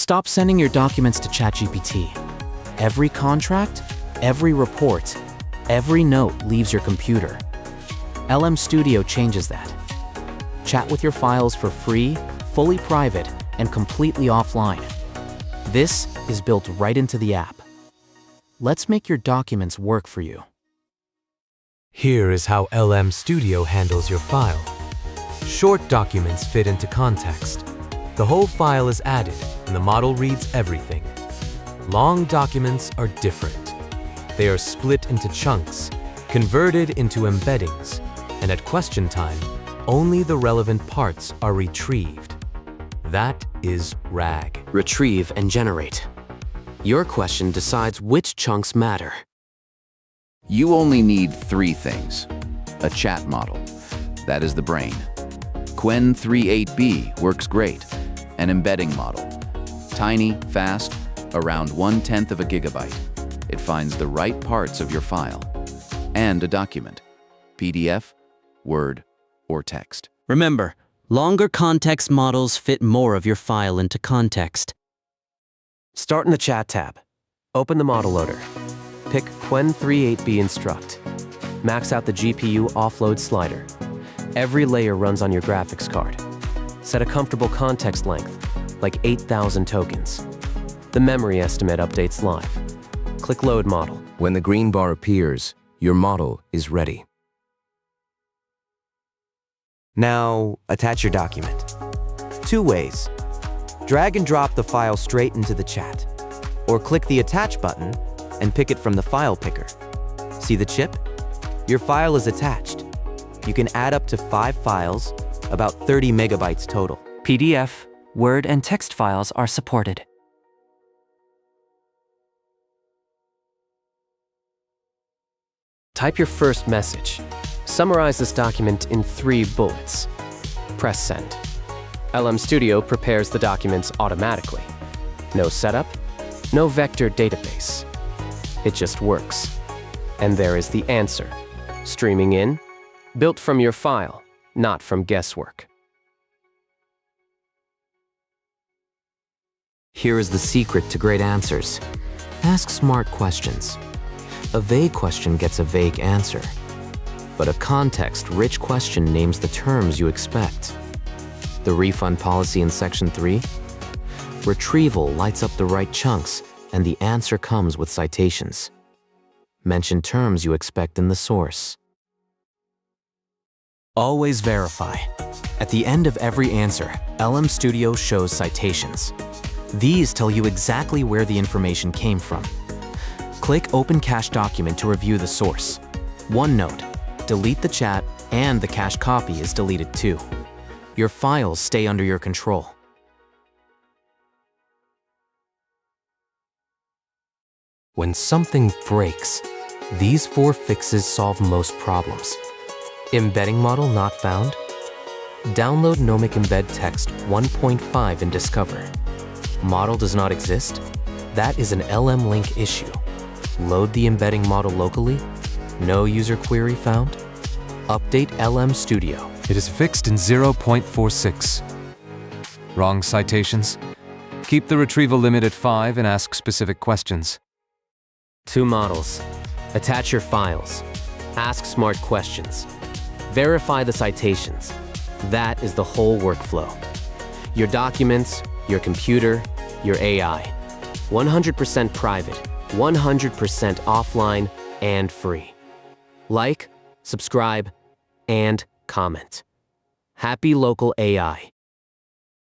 Stop sending your documents to ChatGPT. Every contract, every report, every note leaves your computer. LM Studio changes that. Chat with your files for free, fully private, and completely offline. This is built right into the app. Let's make your documents work for you. Here is how LM Studio handles your file. Short documents fit into context. The whole file is added, and the model reads everything. Long documents are different. They are split into chunks, converted into embeddings, and at question time, only the relevant parts are retrieved. That is RAG. Retrieve and generate. Your question decides which chunks matter. You only need 3 things. A chat model, that is the brain. Qwen 38B works great. An embedding model, tiny, fast, around 1/10 of a gigabyte. It finds the right parts of your file. And a document, PDF, Word, or text. Remember, longer context models fit more of your file into context. Start in the Chat tab. Open the model loader. Pick Qwen 38B Instruct. Max out the GPU offload slider. Every layer runs on your graphics card. Set a comfortable context length, like 8,000 tokens. The memory estimate updates live. Click Load Model. When the green bar appears, your model is ready. Now, attach your document. 2 ways. Drag and drop the file straight into the chat, or click the Attach button and pick it from the file picker. See the chip? Your file is attached. You can add up to 5 files, about 30 megabytes total. PDF, Word, and text files are supported. Type your first message. Summarize this document in 3 bullets. Press Send. LM Studio prepares the documents automatically. No setup, no vector database. It just works. And there is the answer. Streaming in, built from your file, not from guesswork. Here is the secret to great answers. Ask smart questions. A vague question gets a vague answer. But a context-rich question names the terms you expect. The refund policy in Section 3? Retrieval lights up the right chunks, and the answer comes with citations. Mention terms you expect in the source. Always verify. At the end of every answer, LM Studio shows citations. These tell you exactly where the information came from. Click Open Cache Document to review the source. One note, delete the chat and the cache copy is deleted too. Your files stay under your control. When something breaks, these 4 fixes solve most problems. Embedding model not found? Download nomic-embed-text 1.5 and discover. Model does not exist? That is an LM link issue. Load the embedding model locally? No user query found? Update LM Studio. It is fixed in 0.46. Wrong citations? Keep the retrieval limit at 5 and ask specific questions. 2 models. Attach your files. Ask smart questions. Verify the citations. That is the whole workflow. Your documents, your computer, your AI. 100% private, 100% offline, and free. Like, subscribe, and comment. Happy local AI.